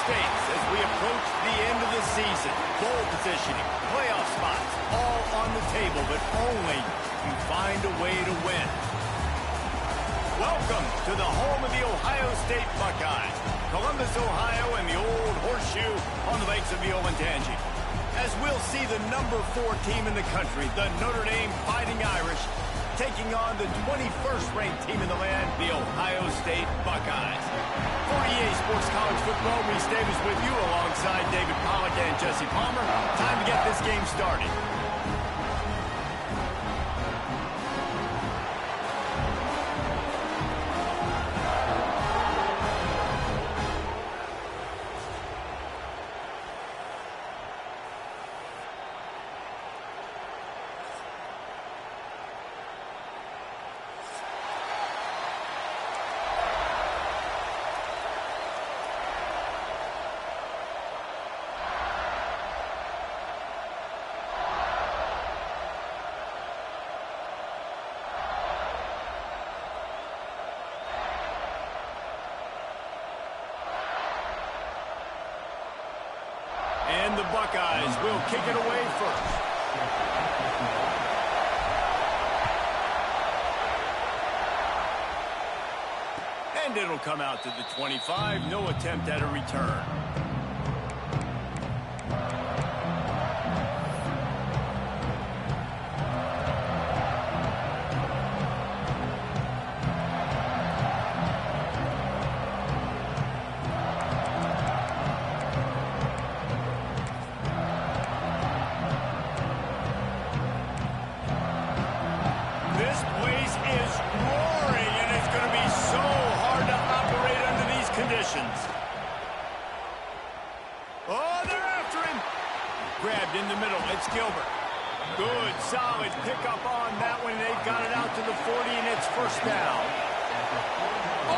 stakes as we approach the end of the season. Bowl positioning, playoff spots, all on the table, but only you find a way to win. Welcome to the home of the Ohio State Buckeyes, Columbus, Ohio, and the Old Horseshoe on the banks of the Olentangy. As we'll see the number 4 team in the country, the Notre Dame Fighting Irish, taking on the 21st ranked team in the land, the Ohio State Buckeyes. For EA Sports College Football, Reese Davis with you alongside David Pollack and Jesse Palmer. Time to get this game started. And the Buckeyes will kick it away first. And it'll come out to the 25. No attempt at a return. Oh, they're after him. Grabbed in the middle. It's Gilbert. Good, solid pickup on that one. They've got it out to the 40, and it's first down.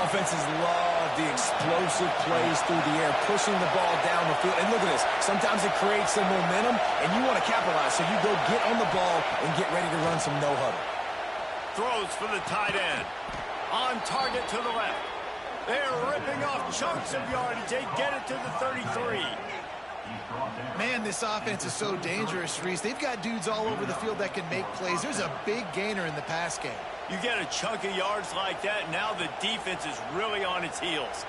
Offenses love the explosive plays through the air, pushing the ball down the field. And look at this. Sometimes it creates some momentum, and you want to capitalize. So you go get on the ball and get ready to run some no-huddle. Throws for the tight end. On target to the left. They're ripping off chunks of yardage. They get it to the 33. Man, this offense is so dangerous, Reese. They've got dudes all over the field that can make plays. There's a big gainer in the pass game. You get a chunk of yards like that, now the defense is really on its heels.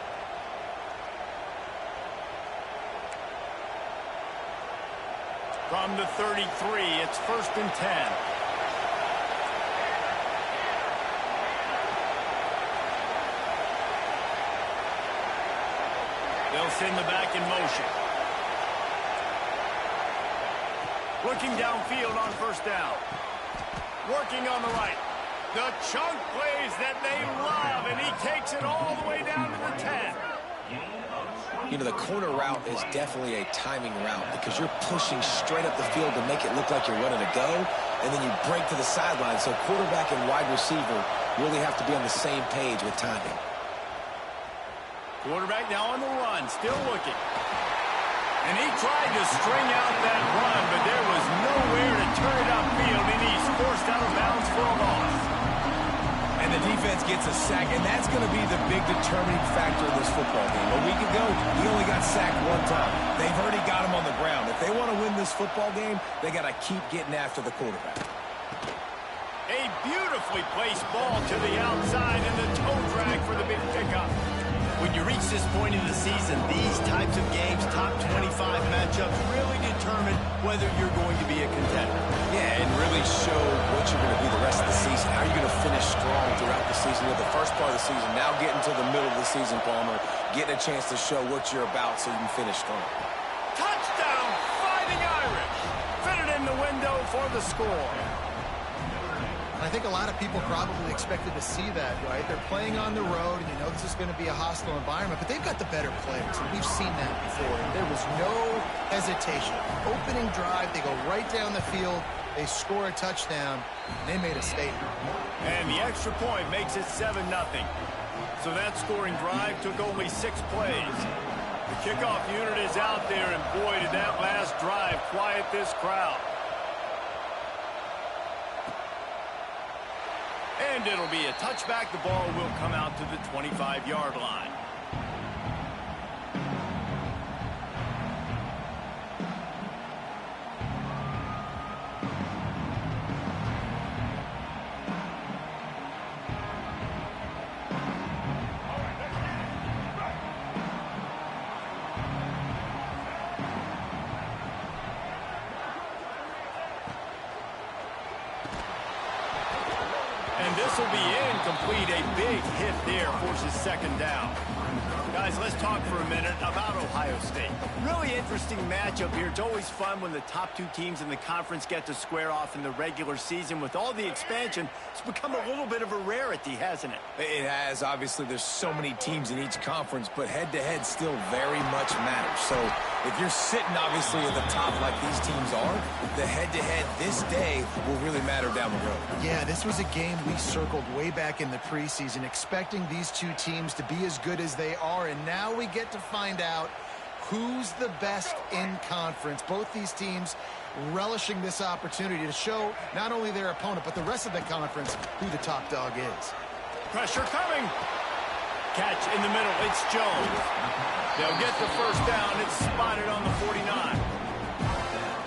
From the 33, it's 1st and 10. They'll send the back in motion. Looking downfield on first down. Working on the right. The chunk plays that they love, and he takes it all the way down to the 10. You know, the corner route is definitely a timing route because you're pushing straight up the field to make it look like you're running a go, and then you break to the sideline. So quarterback and wide receiver really have to be on the same page with timing. Quarterback now on the run, still looking. And he tried to string out that run, but there was nowhere to turn it upfield, and he's forced out of bounds for a loss. And the defense gets a sack, and that's going to be the big determining factor of this football game. A week ago, he only got sacked 1 time. They've already got him on the ground. If they want to win this football game, they got to keep getting after the quarterback. A beautifully placed ball to the outside, and the toe drag for the big pickup. When you reach this point in the season, these types of games, top 25 matchups, really determine whether you're going to be a contender. Yeah, and really show what you're going to be the rest of the season. How are you going to finish strong throughout the season? With the first part of the season, now getting to the middle of the season, Palmer, getting a chance to show what you're about so you can finish strong. Touchdown, Fighting Irish! Fitted in the window for the score. I think a lot of people probably expected to see that, right? They're playing on the road, and you know this is going to be a hostile environment, but they've got the better players, and we've seen that before. And there was no hesitation. Opening drive, they go right down the field, they score a touchdown, and they made a statement. And the extra point makes it 7-0. So that scoring drive took only 6 plays. The kickoff unit is out there, and boy, did that last drive quiet this crowd. And it'll be a touchback. The ball will come out to the 25-yard line. this will be incomplete. A big hit there forces second down. Guys, let's talk for a minute about Ohio State. Really interesting matchup here. It's always fun when the top two teams in the conference get to square off in the regular season. With all the expansion, it's become a little bit of a rarity, hasn't it? It has. Obviously, there's so many teams in each conference, but head-to-head still very much matters. So if you're sitting, obviously, at the top like these teams are, the head-to-head this day will really matter down the road. Yeah, this was a game we circled way back in the preseason, expecting these two teams to be as good as they are, and now we get to find out who's the best in conference. Both these teams relishing this opportunity to show not only their opponent, but the rest of the conference who the top dog is. Pressure coming. Catch in the middle. It's Jones. They'll get the first down. It's spotted on the 49.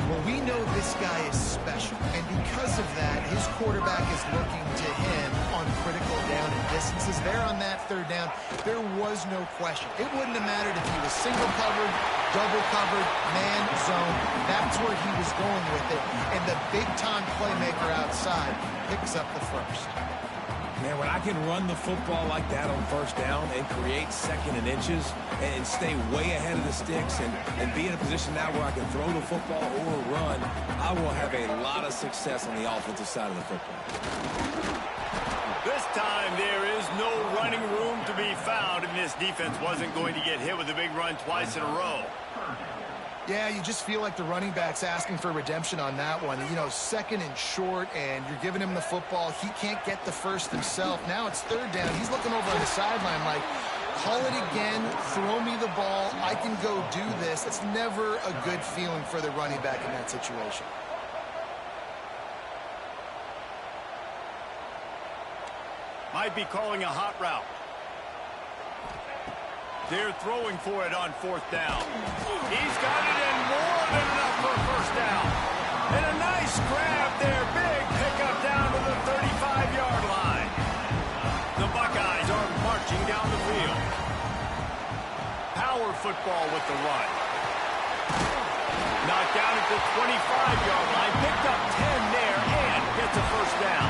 Well, we know this guy is special, and because of that, his quarterback is looking to him on critical down and distances. There on that third down, there was no question. It wouldn't have mattered if he was single covered, double covered, man, zone. That's where he was going with it, and the big-time playmaker outside picks up the first. Man, when I can run the football like that on first down and create second and inches and stay way ahead of the sticks and be in a position now where I can throw the football or run, I will have a lot of success on the offensive side of the football. This time there is no running room to be found, and this defense wasn't going to get hit with a big run twice in a row. Yeah, you just feel like the running back's asking for redemption on that one. You know, second and short, and you're giving him the football. He can't get the first himself. Now it's third down. He's looking over on the sideline like, call it again, throw me the ball, I can go do this. It's never a good feeling for the running back in that situation. Might be calling a hot route. They're throwing for it on fourth down. He's got it in more than enough for a first down. And a nice grab there. Big pickup down to the 35-yard line. The Buckeyes are marching down the field. Power football with the run. Knocked down at the 25-yard line. Picked up 10 there and gets a first down.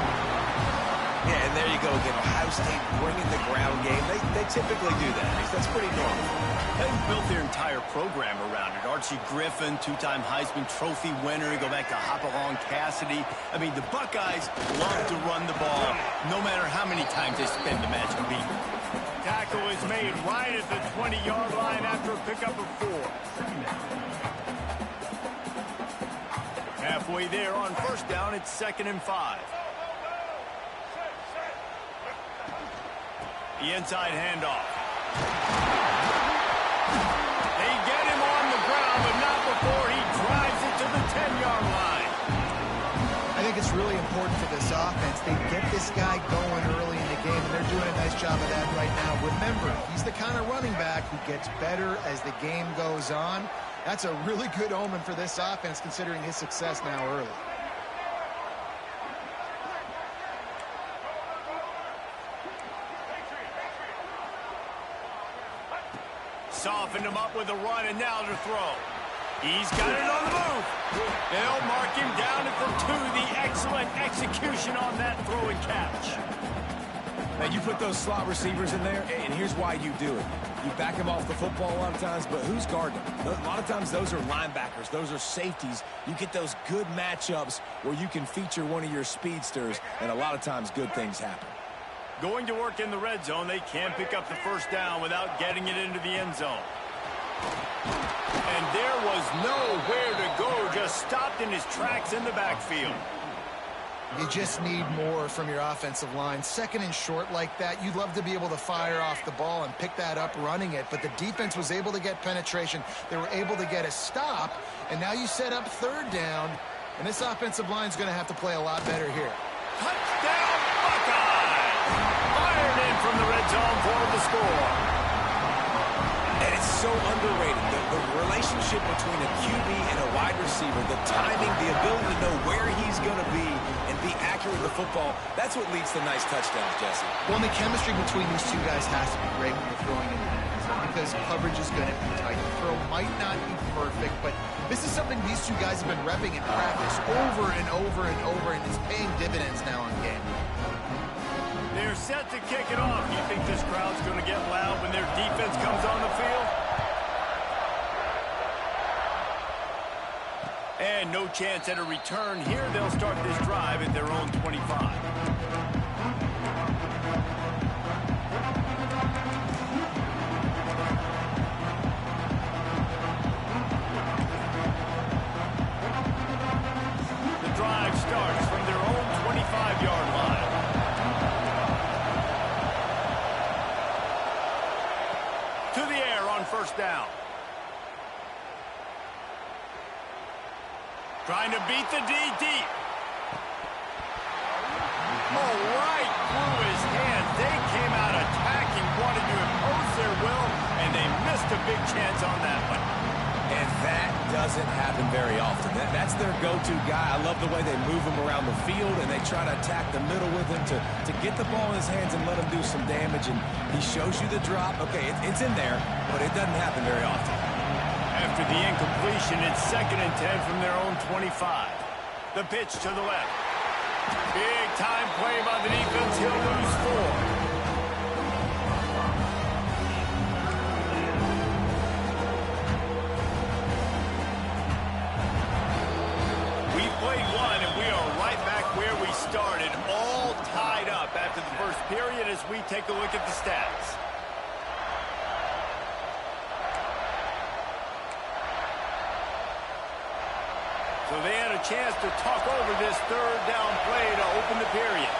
Yeah, and there you go again. Ohio State bringing the ground game. They typically do that. That's pretty normal. They've built their entire program around it. Archie Griffin, two-time Heisman Trophy winner. You go back to Hopalong Cassidy. I mean, the Buckeyes love to run the ball, no matter how many times they spend the match to beat. Tackle is made right at the 20-yard line after a pickup of 4. Halfway there on first down, it's 2nd and 5. The inside handoff. They get him on the ground, but not before he drives it to the 10-yard line. I think it's really important for this offense. They get this guy going early in the game, and they're doing a nice job of that right now. Remember, he's the kind of running back who gets better as the game goes on. That's a really good omen for this offense, considering his success now early. Softened him up with a run, and now to throw. He's got it on the move. They'll mark him down at the 2. The excellent execution on that throw and catch. Now, you put those slot receivers in there, and here's why you do it. You back them off the football a lot of times, but who's guarding them? A lot of times those are linebackers. Those are safeties. You get those good matchups where you can feature one of your speedsters, and a lot of times good things happen. Going to work in the red zone. They can't pick up the first down without getting it into the end zone. And there was nowhere to go. Just stopped in his tracks in the backfield. You just need more from your offensive line. 2nd and short like that, you'd love to be able to fire off the ball and pick that up running it, but the defense was able to get penetration. They were able to get a stop, and now you set up 3rd down, and this offensive line is going to have to play a lot better here. Touchdown, Buckeyes! Fired in from the red zone for the score. And it's so underrated. The relationship between a QB and a wide receiver, the timing, the ability to know where he's going to be and be accurate with the football, that's what leads to nice touchdowns, Jesse. Well, and the chemistry between these two guys has to be great when you're throwing in the end zone because coverage is going to be tight. The throw might not be perfect, but this is something these two guys have been repping in practice over and over and over, and it's paying dividends now on game. They're set to kick it off. Do you think this crowd's going to get loud when their defense comes on the field? And no chance at a return here. They'll start this drive at their own 25. The drive starts from their own 25-yard line. To the air on first down. Trying to beat the D deep. Oh, right through his hands. They came out attacking, wanted to impose their will, and they missed a big chance on that one. And that doesn't happen very often. That's their go-to guy. I love the way they move him around the field, and they try to attack the middle with him to get the ball in his hands and let him do some damage. And he shows you the drop. Okay, it's in there, but it doesn't happen very often. After the incompletion, it's 2nd and 10 from their own 25. The pitch to the left. Big time play by the defense. He'll lose 4. Started all tied up after the first period as we take a look at the stats. So they had a chance to talk over this 3rd down play to open the period.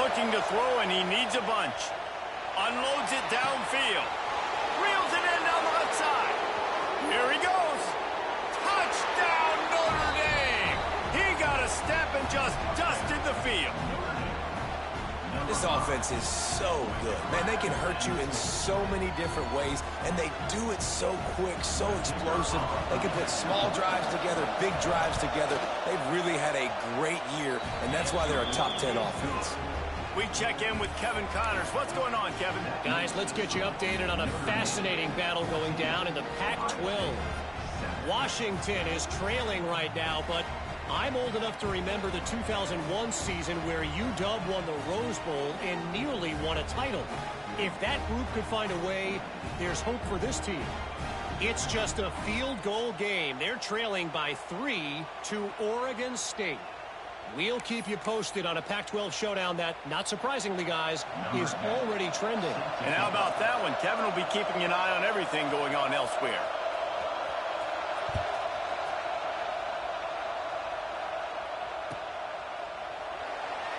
Looking to throw, and he needs a bunch. Unloads it downfield. Reels it in down the left side. Here he goes. Touchdown, Notre Dame. He got a step and just dusted the field. This offense is so good. Man, they can hurt you in so many different ways, and they do it so quick, so explosive. They can put small drives together, big drives together. They've really had a great year, and that's why they're a top 10 offense. We check in with Kevin Connors. What's going on, Kevin? Guys, let's get you updated on a fascinating battle going down in the Pac-12. Washington is trailing right now, but I'm old enough to remember the 2001 season where UW won the Rose Bowl and nearly won a title. If that group could find a way, there's hope for this team. It's just a field goal game. They're trailing by 3 to Oregon State. We'll keep you posted on a Pac-12 showdown that, not surprisingly, guys, is already trending. And how about that one? Kevin will be keeping an eye on everything going on elsewhere.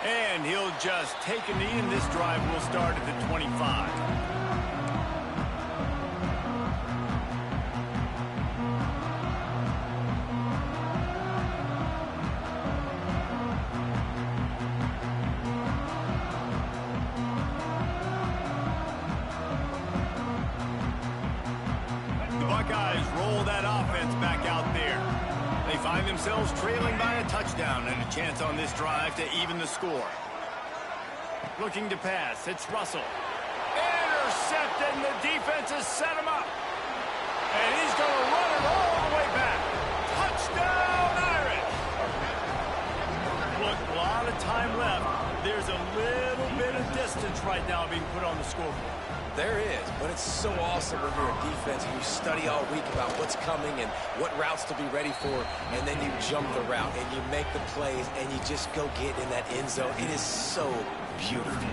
And he'll just take a knee, and this drive will start at the 25. Themselves trailing by a touchdown and a chance on this drive to even the score. Looking to pass. It's Russell. Intercepted, and the defense has set him up. And he's going to run it all the way back. Touchdown, Irish! Look, a lot of time left. There's a little bit of distance right now being put on the scoreboard. There is, but it's so awesome when you're a defense and you study all week about what's coming and what routes to be ready for, and then you jump the route and you make the plays and you just go get in that end zone. It is so beautiful.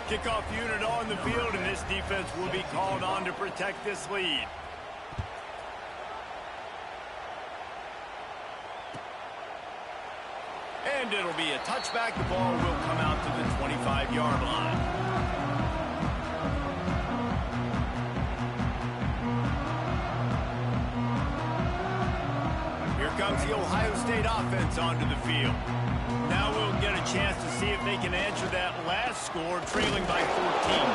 Kickoff unit on the field, and this defense will be called on to protect this lead. And it'll be a touchback. The ball will come out to the 25-yard line. Here comes the Ohio State offense onto the field. Now we'll get a chance to see see if they can answer that last score, trailing by 14,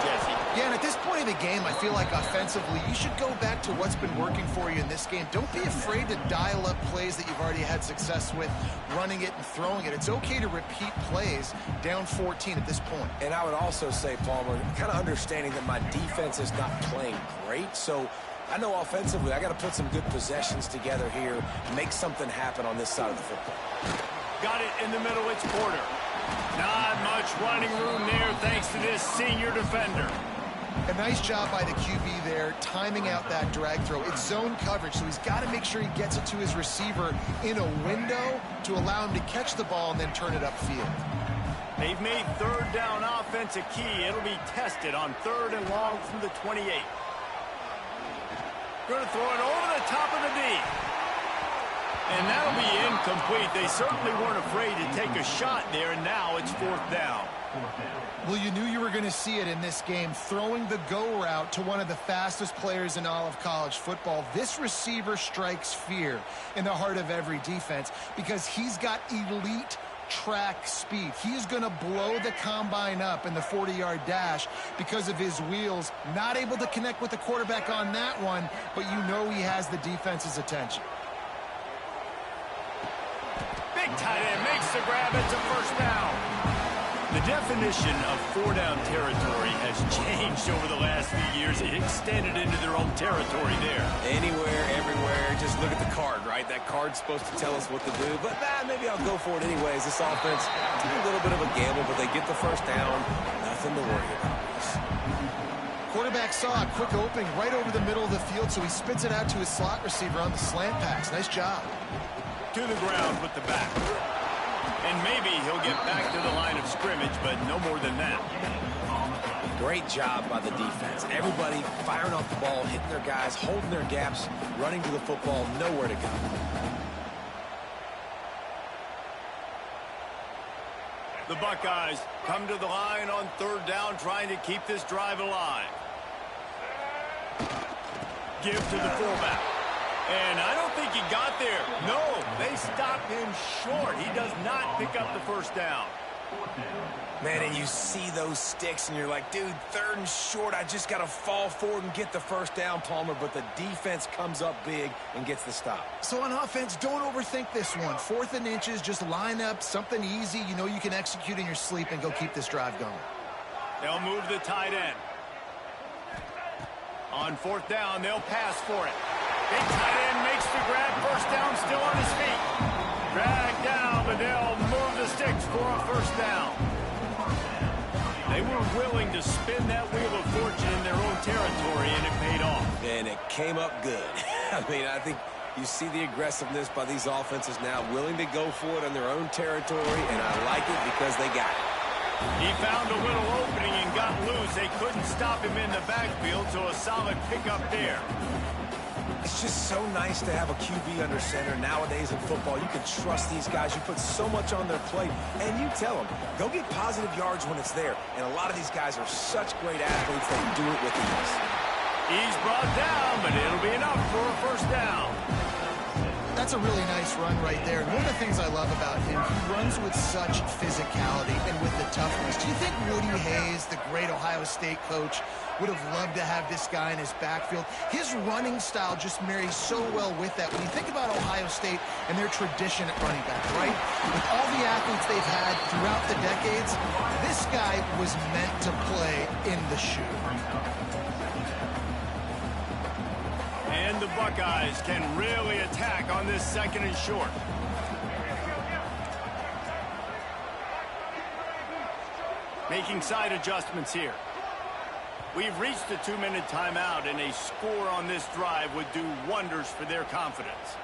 Jesse. Yeah, and at this point in the game, I feel like offensively, you should go back to what's been working for you in this game. Don't be afraid to dial up plays that you've already had success with, running it and throwing it. It's okay to repeat plays down 14 at this point. And I would also say, Palmer, kind of understanding that my defense is not playing great, so I know offensively I got to put some good possessions together here, make something happen on this side of the football. Got it in the middle, it's Porter. Not much running room there thanks to this senior defender. A nice job by the QB there, timing out that drag throw. It's zone coverage, so he's got to make sure he gets it to his receiver in a window to allow him to catch the ball and then turn it upfield. They've made third down offense a key. It'll be tested on 3rd and long from the 28. Going to throw it over the top of the D. And that'll be incomplete. They certainly weren't afraid to take a shot there, and now it's 4th down. Well, you knew you were going to see it in this game, throwing the go route to one of the fastest players in all of college football. This receiver strikes fear in the heart of every defense because he's got elite track speed. He is going to blow the combine up in the 40-yard dash because of his wheels. Not able to connect with the quarterback on that one, but you know he has the defense's attention. Big tight end makes the grab. It's a 1st down. The definition of 4-down territory has changed over the last few years. It extended into their own territory there. Anywhere, everywhere, just look at the card, right? That card's supposed to tell us what to do, but maybe I'll go for it anyways. This offense, a little bit of a gamble, but they get the 1st down. Nothing to worry about. Quarterback saw a quick opening right over the middle of the field, so he spits it out to his slot receiver on the slant pass. Nice job. To the ground with the back. And maybe he'll get back to the line of scrimmage, but no more than that. Great job by the defense. Everybody firing off the ball, hitting their guys, holding their gaps, running to the football, nowhere to go. The Buckeyes come to the line on 3rd down, trying to keep this drive alive. Give to the fullback. And I don't think he got there. No, they stopped him short. He does not pick up the 1st down. Man, and you see those sticks, and you're like, dude, 3rd and short, I just got to fall forward and get the 1st down, Palmer, but the defense comes up big and gets the stop. So on offense, don't overthink this one. 4th and inches, just line up something easy you know you can execute in your sleep and go keep this drive going. They'll move the tight end. On 4th down, they'll pass for it. Big tight end makes the grab. 1st down, still on his feet. Dragged down, but they'll move the sticks for a 1st down. They were willing to spin that wheel of fortune in their own territory, and it paid off. And it came up good. I mean, I think you see the aggressiveness by these offenses now, willing to go for it in their own territory, and I like it because they got it. He found a little opening and got loose. They couldn't stop him in the backfield, so a solid pickup there. It's just so nice to have a QB under center nowadays in football. You can trust these guys. You put so much on their plate, and you tell them, go get positive yards when it's there. And a lot of these guys are such great athletes that do it with ease. He's brought down, but it'll be enough for a 1st down. That's a really nice run right there. And one of the things I love about him, he runs with such physicality and with the toughness. Do you think Woody Hayes, the great Ohio State coach, would have loved to have this guy in his backfield? His running style just marries so well with that. When you think about Ohio State and their tradition at running back, right? With all the athletes they've had throughout the decades, this guy was meant to play in the shoe. And the Buckeyes can really attack on this 2nd and short. Making side adjustments here. We've reached a 2-minute timeout, and a score on this drive would do wonders for their confidence.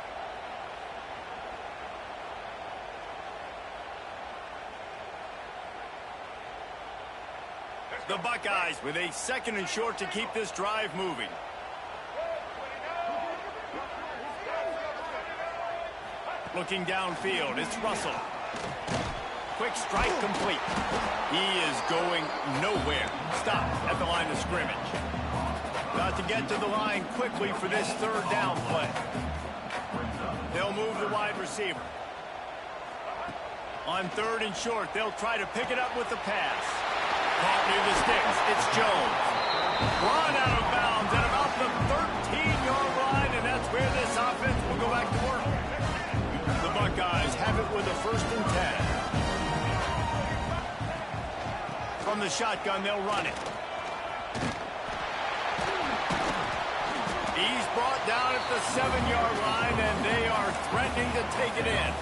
The Buckeyes with a 2nd and short to keep this drive moving. Looking downfield, it's Russell. Quick strike complete. He is going nowhere. Stop at the line of scrimmage. Got to get to the line quickly for this 3rd down play. They'll move the wide receiver. On 3rd and short, they'll try to pick it up with the pass. Caught near the sticks. It's Jones. Run out of bounds at about the 13-yard line, and that's where this offense will go back to work. The Buckeyes have it with a 1st and 10. From the shotgun, they'll run it. He's brought down at the 7-yard line, and they are threatening to take it in.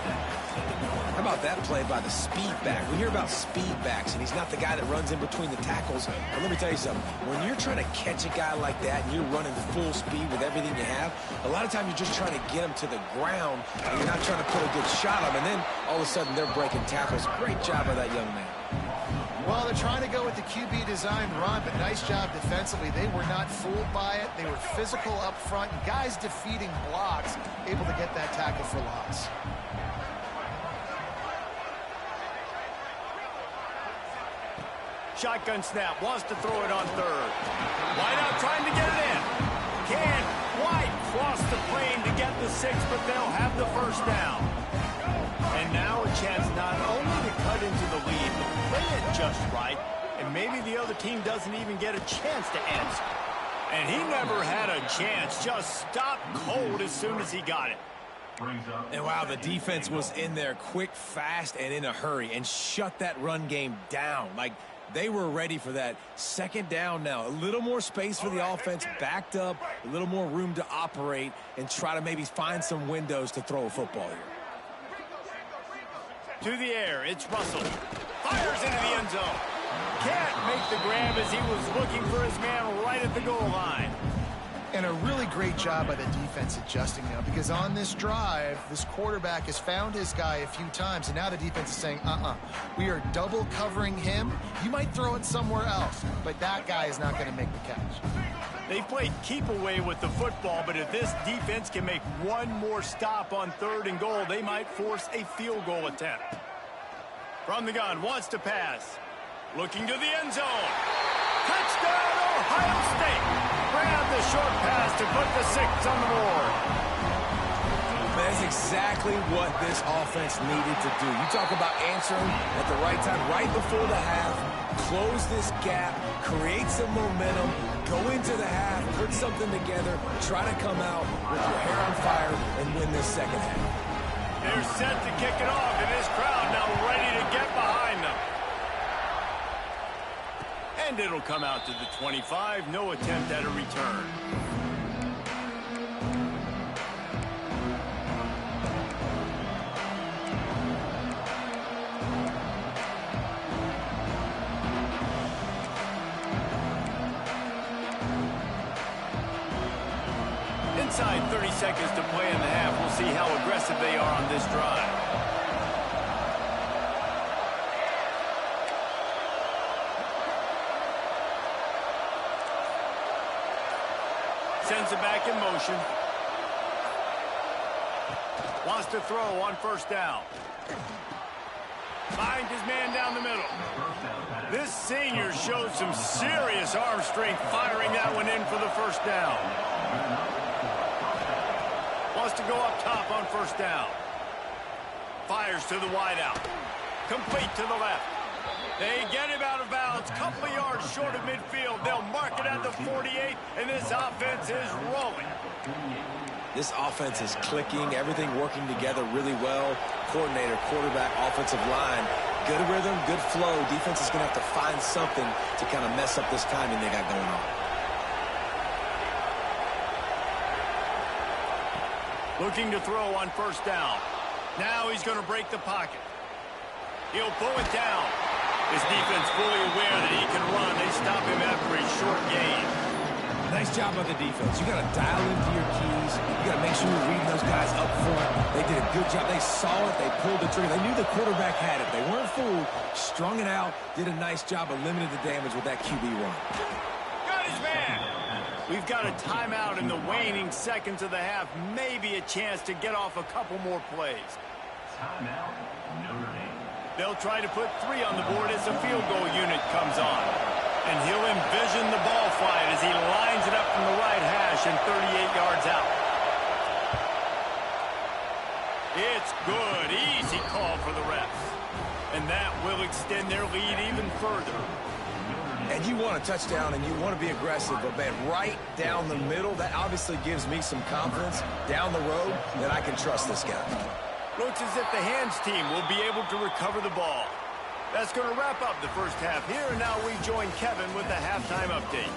How about that play by the speed back? We hear about speed backs, and he's not the guy that runs in between the tackles. But let me tell you something. When you're trying to catch a guy like that and you're running full speed with everything you have, a lot of times you're just trying to get him to the ground, and you're not trying to put a good shot on him. And then all of a sudden they're breaking tackles. Great job by that young man. Well, they're trying to go with the QB design run, but nice job defensively. They were not fooled by it. They were physical up front, and guys defeating blocks, able to get that tackle for loss. Shotgun snap, wants to throw it on 3rd. Wide out trying to get it in. Can't quite cross the plane to get the 6, but they'll have the 1st down. And now a chance not only to cut into the lead, but play it just right, and maybe the other team doesn't even get a chance to answer. And he never had a chance, just stopped cold as soon as he got it. And wow, the defense was in there quick, fast, and in a hurry, and shut that run game down. Like, they were ready for that. 2nd down now. A little more space for the offense, backed up, a little more room to operate, and try to maybe find some windows to throw a football here. To the air, it's Russell. Fires into the end zone. Can't make the grab as he was looking for his man right at the goal line. And a really great job by the defense adjusting now, because on this drive, this quarterback has found his guy a few times, and now the defense is saying, we are double covering him. You might throw it somewhere else, but that guy is not going to make the catch. They played keep away with the football, but if this defense can make one more stop on 3rd and goal, they might force a field goal attempt. From the gun, wants to pass. Looking to the end zone. Touchdown, Ohio State. Grab the short pass to put the 6 on the board. That's exactly what this offense needed to do. You talk about answering at the right time, right before the half, close this gap, create some momentum, go into the half, put something together, try to come out with your hair on fire and win this 2nd half. They're set to kick it off, and this crowd now ready to get behind them. And it'll come out to the 25. No attempt at a return. Inside 30 seconds to play in the half. We'll see how aggressive they are on this drive. Sends it back in motion. Wants to throw on 1st down. Finds his man down the middle. This senior showed some serious arm strength firing that one in for the 1st down. Wants to go up top on 1st down. Fires to the wideout. Complete to the left. They get him out of bounds. Couple of yards short of midfield. They'll mark it at the 48, and this offense is rolling. This offense is clicking. Everything working together really well. Coordinator, quarterback, offensive line. Good rhythm, good flow. Defense is going to have to find something to kind of mess up this timing they got going on. Looking to throw on 1st down. Now he's going to break the pocket. He'll pull it down. His defense fully aware that he can run. They stop him after a short gain. Nice job by the defense. You got to dial into your keys. You got to make sure you're reading those guys up front. They did a good job. They saw it. They pulled the trigger. They knew the quarterback had it. They weren't fooled. Strung it out. Did a nice job of limiting the damage with that QB run. Got his man. We've got a timeout in the waning seconds of the half. Maybe a chance to get off a couple more plays. Timeout, Notre Dame. They'll try to put 3 on the board as the field goal unit comes on. And he'll envision the ball flight as he lines it up from the right hash and 38 yards out. It's good. Easy call for the refs. And that will extend their lead even further. And you want a touchdown and you want to be aggressive, but man, right down the middle, that obviously gives me some confidence down the road that I can trust this guy. Looks as if the hands team will be able to recover the ball. That's going to wrap up the first half here, and now we join Kevin with the halftime update.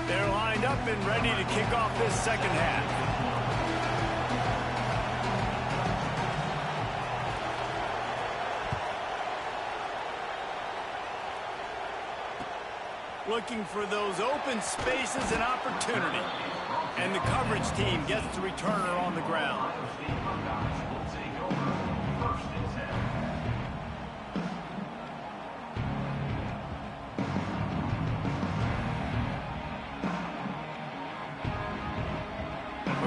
They're lined up and ready to kick off this second half. Looking for those open spaces and opportunity. And the coverage team gets the returner on the ground.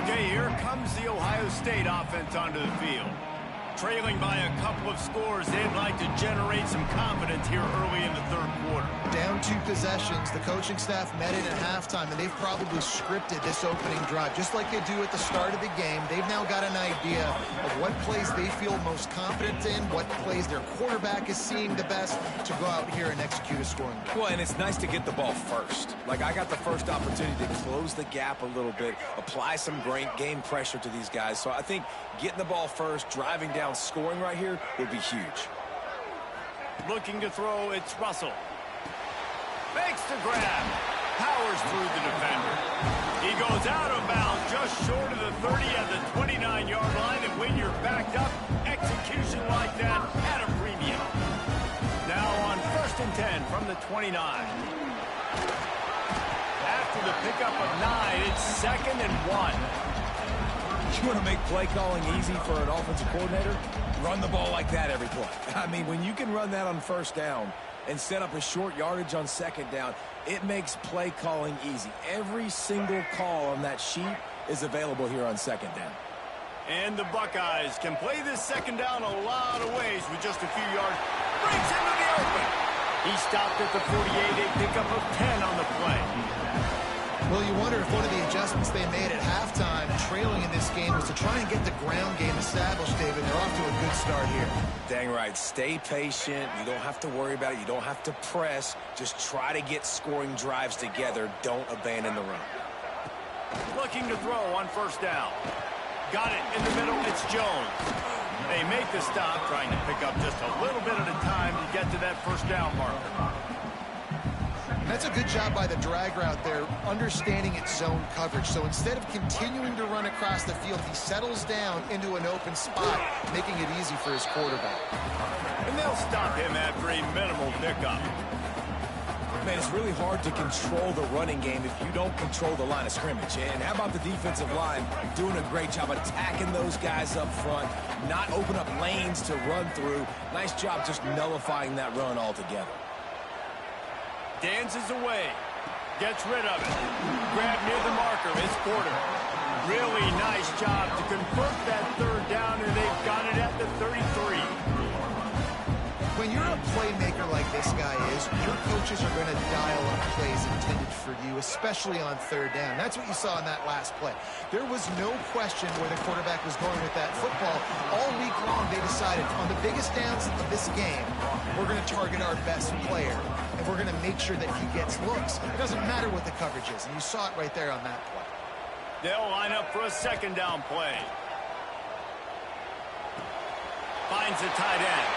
Okay, here comes the Ohio State offense onto the field. Trailing by a couple of scores, they'd like to generate some confidence here early in the third quarter. Down 2 possessions, the coaching staff met in at halftime, and they've probably scripted this opening drive. Just like they do at the start of the game, they've now got an idea of what plays they feel most confident in, what plays their quarterback is seeing the best to go out here and execute a scoring drive. Well, and it's nice to get the ball first. Like, I got the first opportunity to close the gap a little bit, apply some great game pressure to these guys. So I think getting the ball first, driving down, scoring right here would be huge. Looking to throw, it's Russell. Makes the grab. Powers through the defender. He goes out of bounds just short of the 30 at the 29-yard line, and when you're backed up, execution like that at a premium. Now on 1st and 10 from the 29. After the pickup of 9, it's 2nd and 1. You want to make play calling easy for an offensive coordinator? Run the ball like that every play. I mean, when you can run that on 1st down and set up a short yardage on 2nd down, it makes play calling easy. Every single call on that sheet is available here on 2nd down. And the Buckeyes can play this 2nd down a lot of ways with just a few yards. Breaks into the open. He stopped at the 48, a pickup of 10 on the play. Well, you wonder if one of the adjustments they made at halftime, trailing in this game, was to try and get the ground game established, David. They're off to a good start here. Dang right. Stay patient. You don't have to worry about it. You don't have to press. Just try to get scoring drives together. Don't abandon the run. Looking to throw on 1st down. Got it in the middle. It's Jones. They make the stop, trying to pick up just a little bit at a time to get to that 1st down marker. That's a good job by the drag route there, understanding its zone coverage. So instead of continuing to run across the field, he settles down into an open spot, making it easy for his quarterback. And they'll stop him after a minimal pickup. Man, it's really hard to control the running game if you don't control the line of scrimmage. And how about the defensive line doing a great job attacking those guys up front, not open up lanes to run through. Nice job just nullifying that run altogether. Dances away. Gets rid of it. Grab near the marker. It's Porter. Really nice job to convert that 3rd down, and they've got it at the 33. When you're a playmaker like this guy is, your coaches are going to dial up plays intended for you, especially on 3rd down. That's what you saw in that last play. There was no question where the quarterback was going with that football. All week long, they decided on the biggest downs of this game, we're going to target our best player, and we're going to make sure that he gets looks. It doesn't matter what the coverage is, and you saw it right there on that play. They'll line up for a 2nd down play. Finds the tight end.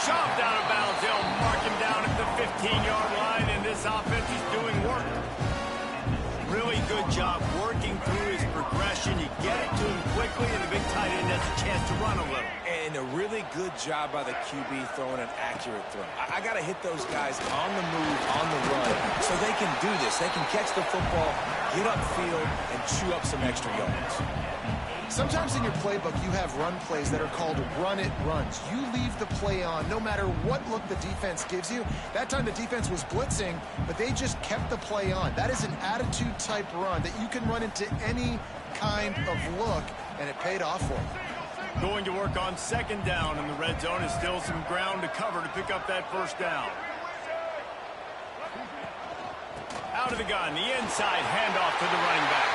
Chopped out of bounds. They'll mark him down at the 15-yard line, and this offense is doing work. Really good job working through his progression. You get it to him quickly, and the big tight end has a chance to run a little. And a really good job by the QB throwing an accurate throw. I got to hit those guys on the move, on the run, so they can do this. They can catch the football, get upfield, and chew up some extra yards. Sometimes in your playbook, you have run plays that are called run-it runs. You leave the play on no matter what look the defense gives you. That time the defense was blitzing, but they just kept the play on. That is an attitude-type run that you can run into any kind of look, and it paid off for them. Going to work on second down in the red zone is still some ground to cover to pick up that first down. Out of the gun, the inside handoff to the running back.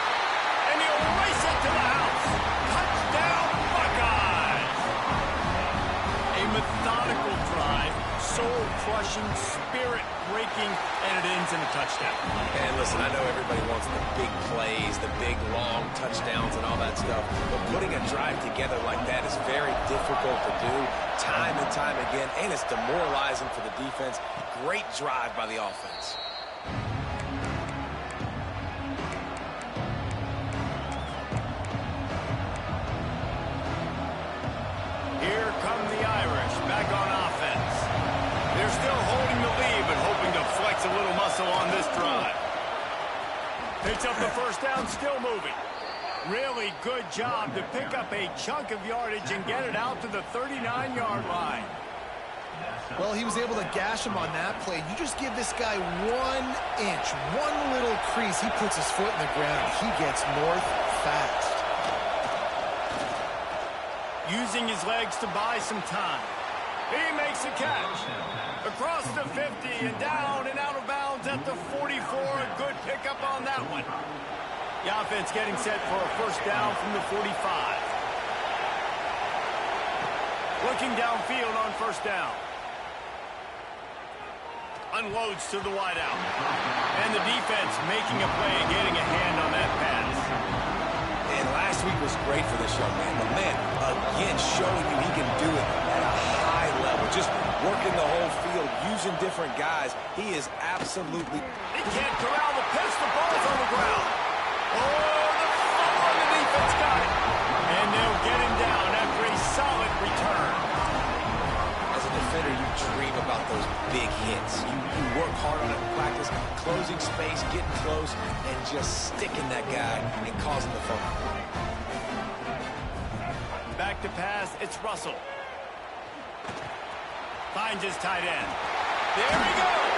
And he'll race it to the house. Touchdown, Buckeyes! A methodical drive, soul-crushing, spirit-breaking, and it ends in a touchdown. And listen, I know everybody wants the big plays, the big, long touchdowns and all that stuff, but putting a drive together like that is very difficult to do time and time again, and it's demoralizing for the defense. Great drive by the offense. Here come the Irish back on offense. They're still holding the lead, but hoping to flex a little muscle on this drive. Picks up the first down, still moving. Really good job to pick up a chunk of yardage and get it out to the 39-yard line. Well, he was able to gash him on that play. You just give this guy 1 inch, one little crease. He puts his foot in the ground. He gets north fast. Using his legs to buy some time. He makes a catch. Across the 50 and down and out of bounds at the 44. A good pickup on that one. The offense getting set for a first down from the 45. Looking downfield on first down. Unloads to the wideout. And the defense making a play and getting a hand on that pass. And last week was great for this young man. The man, again, showing you he can do it at a high level. Just working the whole field, using different guys. He is absolutely... He can't corral the pitch. The ball's on the ground. Oh, the fumble. The defense got it. And they'll get him down after a solid return. As a defender, you dream about those big hits. You work hard on it in practice, closing space, getting close, and just sticking that guy and causing the fumble. Back to pass, it's Russell. Finds his tight end. There he goes.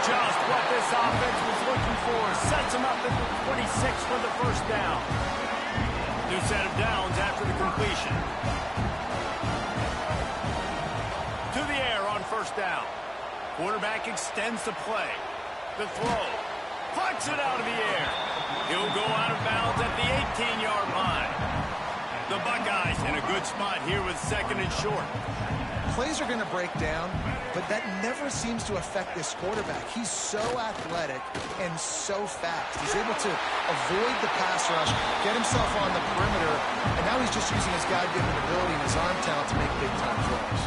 Just what this offense was looking for. Sets him up at the 26 for the first down. New set of downs after the completion. To the air on first down. Quarterback extends the play. The throw. Punts it out of the air. He'll go out of bounds at the 18-yard line. The Buckeyes in a good spot here with second and short. Plays are going to break down, but that never seems to affect this quarterback. He's so athletic and so fast. He's able to avoid the pass rush, get himself on the perimeter, and now he's just using his God-given ability and his arm talent to make big-time throws.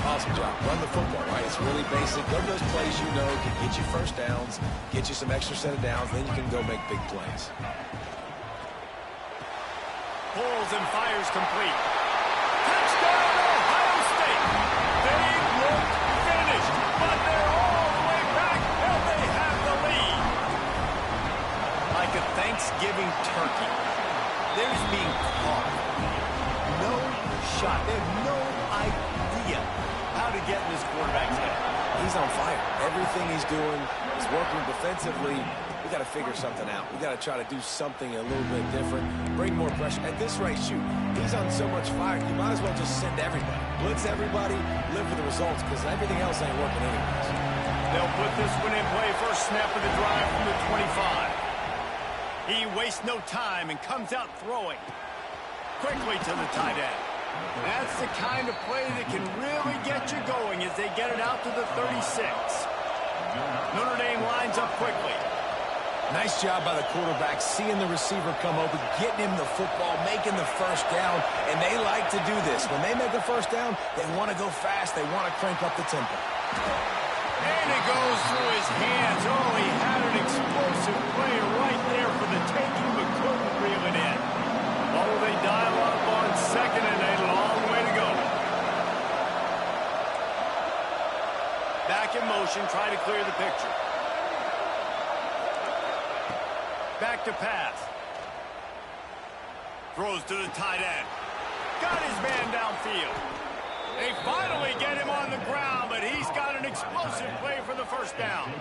Awesome job. Run the football, right? It's really basic. Go to those plays you know can get you first downs, get you some extra set of downs, then you can go make big plays. Pulls and fires complete. Touchdown, Ohio State. They look finished, but they're all the way back, and they have the lead. Like a Thanksgiving turkey, they're just being caught. No shot. They have no idea how to get in this quarterback's head. He's on fire. Everything he's doing is working defensively. We got to figure something out. We got to try to do something a little bit different, bring more pressure. At this rate, shoot, he's on so much fire, you might as well just send everybody. Blitz everybody, live for the results, because everything else ain't working anyways. They'll put this one in play. First snap of the drive from the 25. He wastes no time and comes out throwing. Quickly to the tight end. That's the kind of play that can really get you going as they get it out to the 36. Notre Dame lines up quickly. Nice job by the quarterback, seeing the receiver come open, getting him the football, making the first down, and they like to do this. When they make a first down, they want to go fast, they want to crank up the tempo. And it goes through his hands. Oh, he had an explosive play right there for the taking, but couldn't reel it in. Oh, they dial up on to clear the picture. Back to pass. Throws to the tight end. Got his man downfield. They finally get him on the ground, but he's got an explosive play for the first down.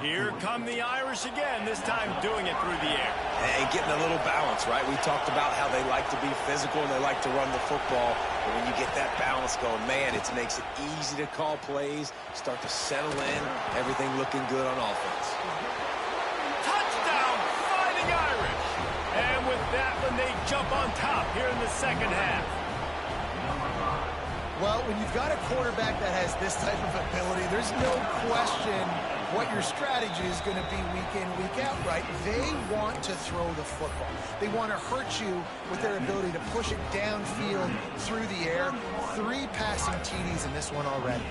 Here come the Irish again, this time doing it through the air. And getting a little balance, right? We talked about how they like to be physical and they like to run the football. But when you get that balance going, man, it makes it easy to call plays, start to settle in, everything looking good on offense. Touchdown, Fighting Irish! And with that one, they jump on top here in the second half. Well, when you've got a quarterback that has this type of ability, there's no question what your strategy is going to be week in, week out, right? They want to throw the football. They want to hurt you with their ability to push it downfield through the air. 3 passing TDs in this one already.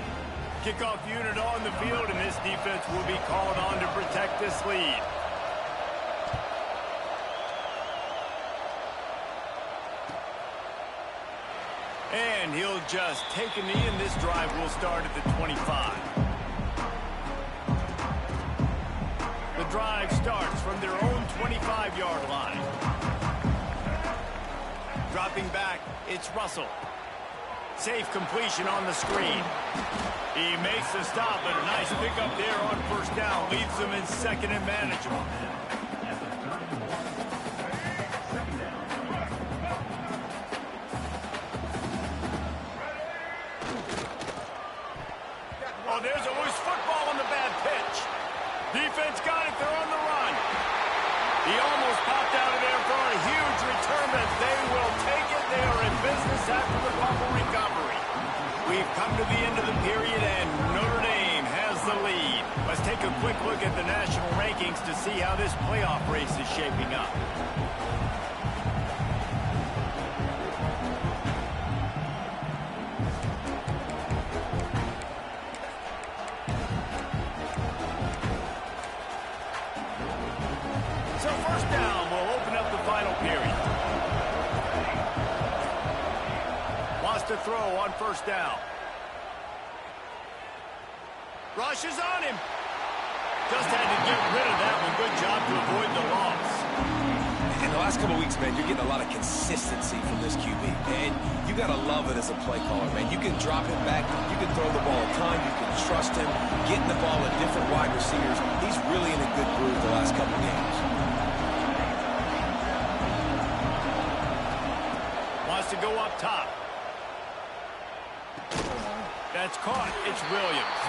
Kickoff unit on the field, and this defense will be called on to protect this lead. And he'll just take a knee, and this drive will start at the 25. The drive starts from their own 25-yard line. Dropping back, it's Russell. Safe completion on the screen. He makes the stop, but a nice pickup there on first down. Leaves them in second and manageable. Oh, there's a loose football on the bad pitch. Defense got it. They're on the run. He almost popped out of there for a huge return, but they will take it. They are in business after the fumble recovery. We've come to the end of the period, and Notre Dame has the lead. Let's take a quick look at the national rankings to see how this playoff race is shaping up. So first down will open up the final period. Wants to throw on first down. Rushes on him. Just had to get rid of that one. Good job to avoid the loss. In the last couple of weeks, man, you're getting a lot of consistency from this QB. And you got to love it as a play caller, man. You can drop him back. You can throw the ball a ton. You can trust him. Getting the ball to different wide receivers. He's really in a good groove the last couple of games. Wants to go up top. That's caught. It's Williams.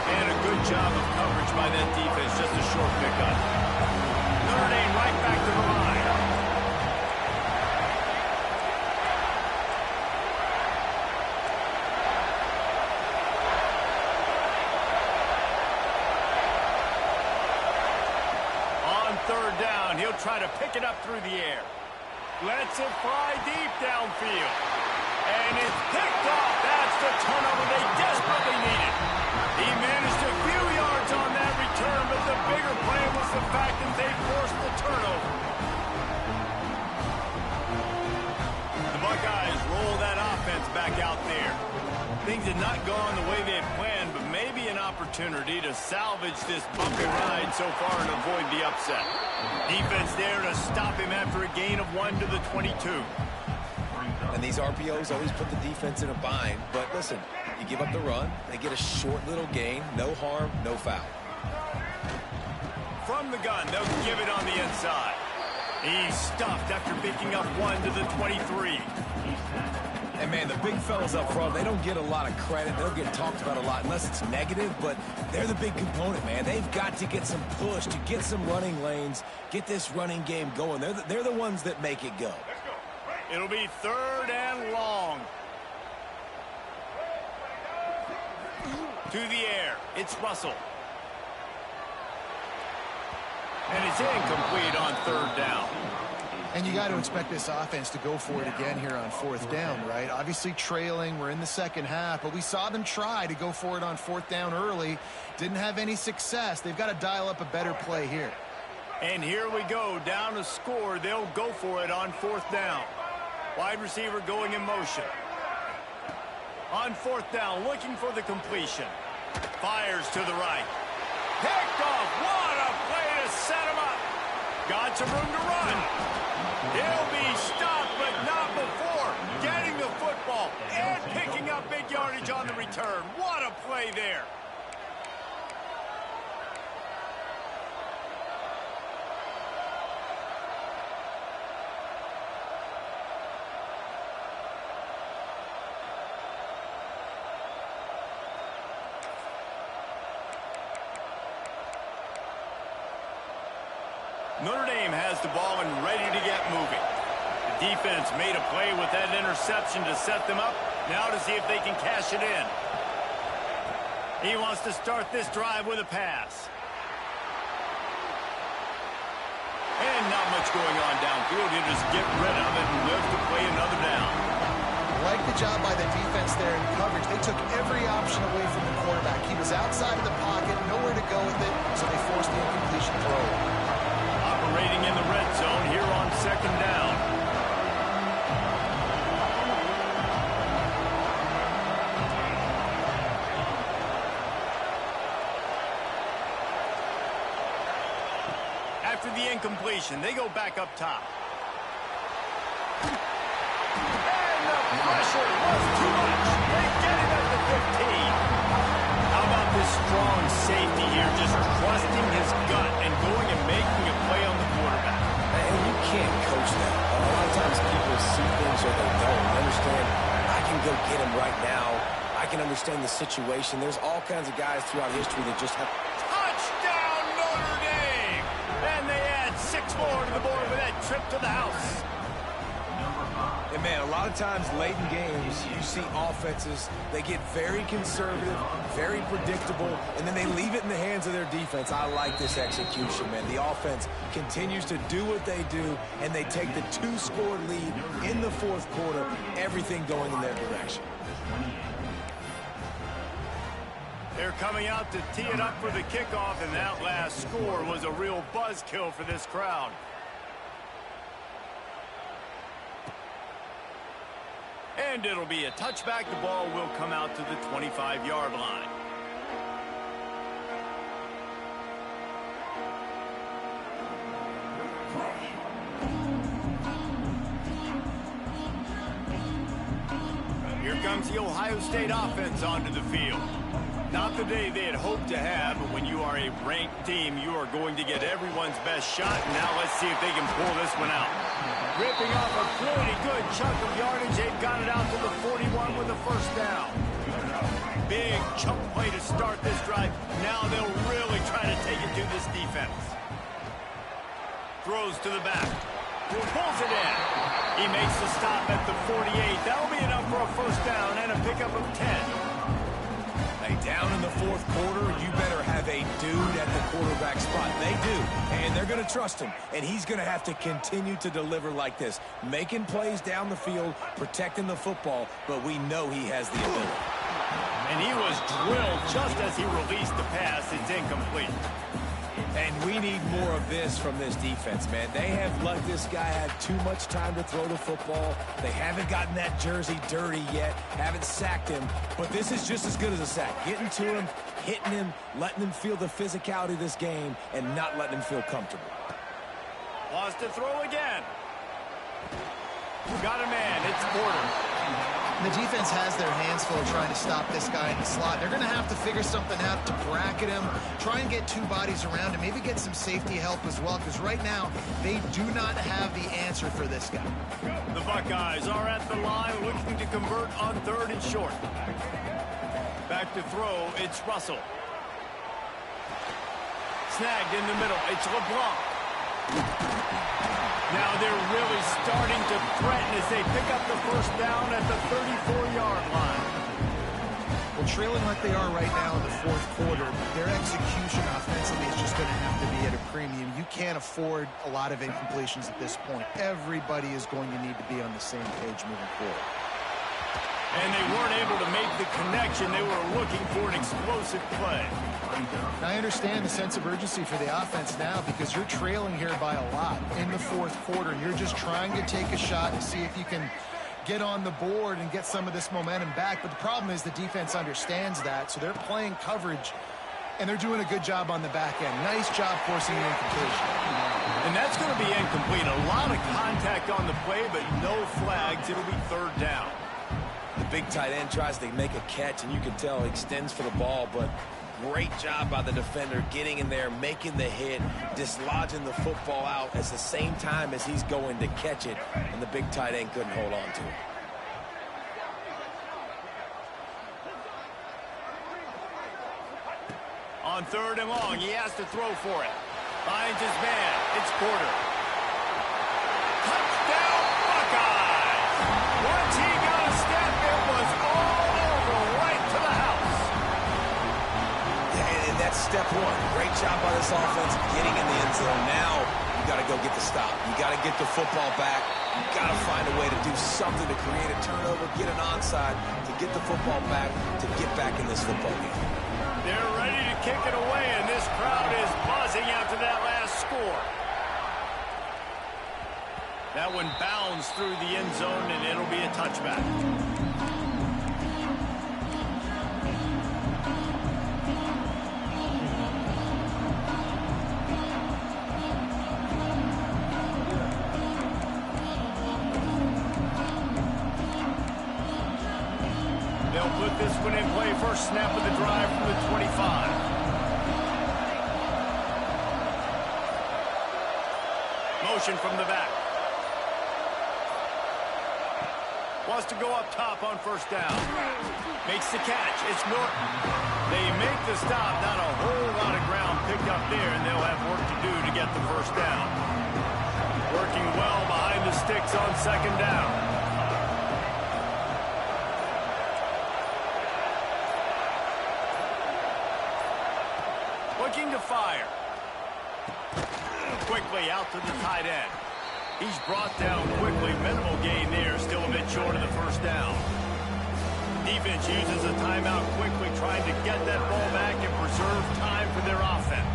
And a good job of coverage by that defense. Just a short pickup. Notre Dame right back to the line. On third down, he'll try to pick it up through the air. Lets it fly deep downfield. And it's picked off. That's the turnover they desperately needed. He managed a few yards on that return, but the bigger play was the fact that they forced the turnover. The Buckeyes roll that offense back out there. Things had not gone the way they had planned, but maybe an opportunity to salvage this bumpy ride so far and avoid the upset. Defense there to stop him after a gain of 1 to the 22. And these RPOs always put the defense in a bind. But listen, you give up the run, they get a short little gain, no harm, no foul. From the gun, they'll give it on the inside. He's stuffed after picking up 1 to the 23. And, man, the big fellas up front, they don't get a lot of credit. They'll get talked about a lot unless it's negative, but they're the big component, man. They've got to get some push, to get some running lanes, get this running game going. They're the ones that make it go. It'll be third and long. To the air. It's Russell. And it's incomplete on third down. And you got to expect this offense to go for it again here on fourth down, right? Obviously trailing. We're in the second half, but we saw them try to go for it on fourth down early. Didn't have any success. They've got to dial up a better play here. And here we go. Down to score. They'll go for it on fourth down. Wide receiver going in motion. On fourth down, looking for the completion. Fires to the right. Picked off. What a play to set him up. Got some room to run. He'll be stopped, but not before getting the football and picking up big yardage on the return. What a play there. Notre Dame has the ball and ready to get moving. The defense made a play with that interception to set them up. Now to see if they can cash it in. He wants to start this drive with a pass. And not much going on downfield. He'll just get rid of it and live to play another down. Like the job by the defense there in coverage. They took every option away from the quarterback. He was outside of the pocket, nowhere to go with it, so they forced the incompletion throw. Operating in the red zone here on second down. After the incompletion, they go back up top. And the pressure was too much. They get it at the 15. How about this strong safety here, just trusting his gut and going and making a play on the quarterback. And you can't coach that. A lot of times people see things or they don't understand. I can go get him right now. I can understand the situation. There's all kinds of guys throughout history that just have... Touchdown, Notre Dame! And they add 6 more to the board with that trip to the house. And, man, a lot of times late in games, you see offenses, they get very conservative, very predictable, and then they leave it in the hands of their defense. I like this execution, man. The offense continues to do what they do, and they take the 2-score lead in the fourth quarter, everything going in their direction. They're coming out to tee it up for the kickoff, and that last score was a real buzzkill for this crowd. And it'll be a touchback. The ball will come out to the 25-yard line. Here comes the Ohio State offense onto the field. Not the day they had hoped to have, but when you are a ranked team, you are going to get everyone's best shot. And now let's see if they can pull this one out. Ripping off a pretty good chunk of yardage. They've got it out to the 41 with a first down. Big chunk play to start this drive. Now they'll really try to take it to this defense. Throws to the back. Pulls it in. He makes the stop at the 48. That'll be enough for a first down and a pickup of 10. Hey, down in the fourth quarter, you better have a dude at the quarterback spot. They do, and they're going to trust him, and he's going to have to continue to deliver like this, making plays down the field, protecting the football, but we know he has the ability. And he was drilled just as he released the pass. It's incomplete. And we need more of this from this defense, man. They have let this guy have too much time to throw the football. They haven't gotten that jersey dirty yet, haven't sacked him, but this is just as good as a sack. Getting to him, hitting him, letting him feel the physicality of this game, and not letting him feel comfortable. Wants to throw again. Got a man. It's Porter. The defense has their hands full trying to stop this guy in the slot. They're going to have to figure something out to bracket him, try and get 2 bodies around him, maybe get some safety help as well, because right now they do not have the answer for this guy. The Buckeyes are at the line looking to convert on 3rd and short. Back to throw, it's Russell. Snagged in the middle, it's LeBlanc. Now they're really starting to threaten as they pick up the first down at the 34-yard line. Well, trailing like they are right now in the fourth quarter, their execution offensively is just going to have to be at a premium. You can't afford a lot of incompletions at this point. Everybody is going to need to be on the same page moving forward. And they weren't able to make the connection. They were looking for an explosive play. I understand the sense of urgency for the offense now because you're trailing here by a lot in the fourth quarter. You're just trying to take a shot and see if you can get on the board and get some of this momentum back. But the problem is the defense understands that, so they're playing coverage, and they're doing a good job on the back end. Nice job forcing the incompletion. And that's going to be incomplete. A lot of contact on the play, but no flags. It'll be third down. The big tight end tries to make a catch, and you can tell he extends for the ball, but great job by the defender getting in there, making the hit, dislodging the football out at the same time as he's going to catch it, and the big tight end couldn't hold on to it. On third and long, he has to throw for it. Finds his man. It's Porter. Touchdown, Buckeyes! Once he got a step, it was all over, right to the house. And that's step one. Great job by this offense getting in the end zone. Now you got to go get the stop. You got to get the football back. You got to find a way to do something to create a turnover, get an onside, to get the football back, to get back in this football game. They're ready to kick it away, and this crowd is buzzing after that last score. That one bounds through the end zone, and it'll be a touchback. They'll put this one in play. First snap of the drive from the 25. Motion from the back. Wants to go up top on first down. Makes the catch. It's Notre. They make the stop. Not a whole lot of ground picked up there, and they'll have work to do to get the first down. Working well behind the sticks on second down. Looking to fire. Quickly out to the tight end. He's brought down quickly. Minimal gain there. Still a bit short of the first down. Defense uses a timeout quickly, trying to get that ball back and preserve time for their offense.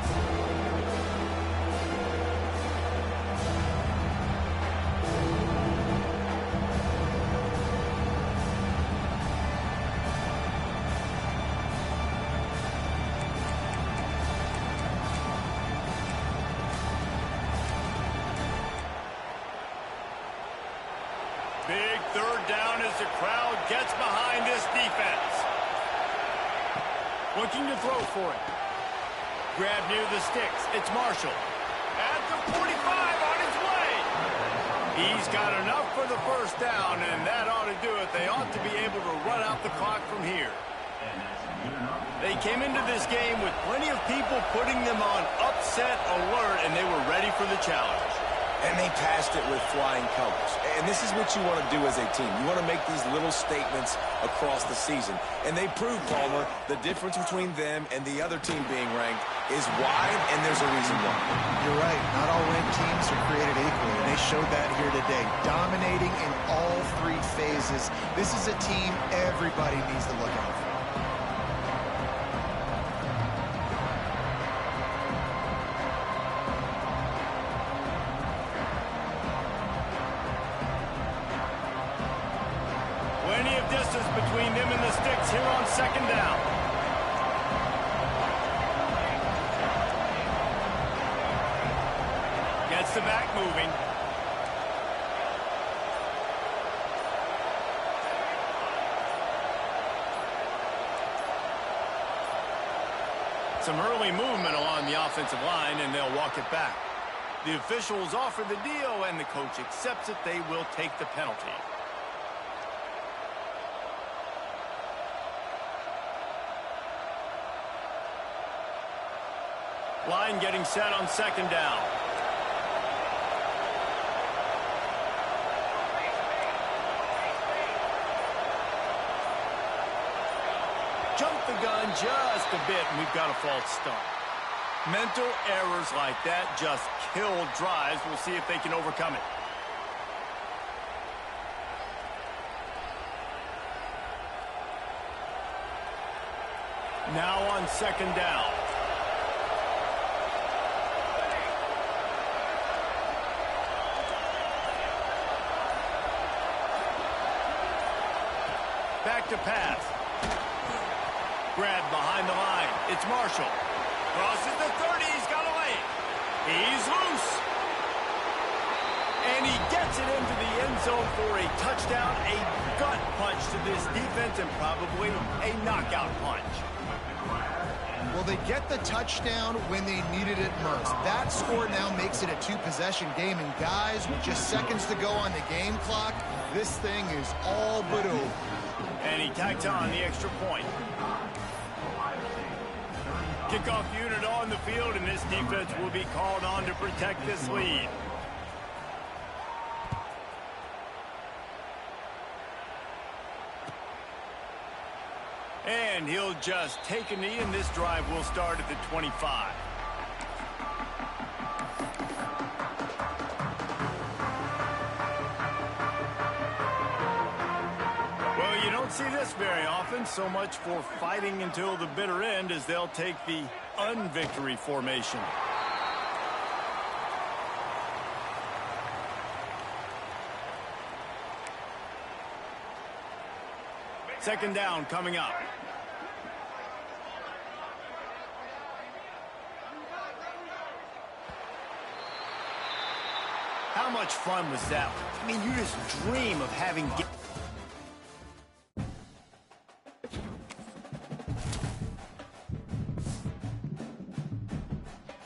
Big third down as the crowd gets behind this defense. Looking to throw for it. Grab near the sticks. It's Marshall. At the 45 on his way. He's got enough for the first down, and that ought to do it. They ought to be able to run out the clock from here. They came into this game with plenty of people putting them on upset alert, and they were ready for the challenge. And they passed it with flying colors. And this is what you want to do as a team. You want to make these little statements across the season. And they proved, Palmer, the difference between them and the other team being ranked is wide, and there's a reason why. You're right. Not all ranked teams are created equally, and they showed that here today. Dominating in all three phases. This is a team everybody needs to look out for. Plenty of distance between them and the sticks here on second down. Gets the back moving. Some early movement along the offensive line, and they'll walk it back. The officials offer the deal, and the coach accepts it. They will take the penalty. Line getting set on second down. Jump the gun just a bit, and we've got a false start. Mental errors like that just kill drives. We'll see if they can overcome it. Now on second down. Back to pass. Grabbed behind the line. It's Marshall. Crosses the 30. He's got away. He's loose. And he gets it into the end zone for a touchdown, a gut punch to this defense, and probably a knockout punch. Well, they get the touchdown when they needed it most. That score now makes it a two-possession game, and guys, with just seconds to go on the game clock, this thing is all but over. And he tags on the extra point. Kickoff unit on the field, and this defense will be called on to protect this lead. And he'll just take a knee, and this drive will start at the 25. Well, you don't see this very often. So much for fighting until the bitter end, as they'll take the unvictory formation. Second down coming up. How much fun was that? I mean, you just dream of having...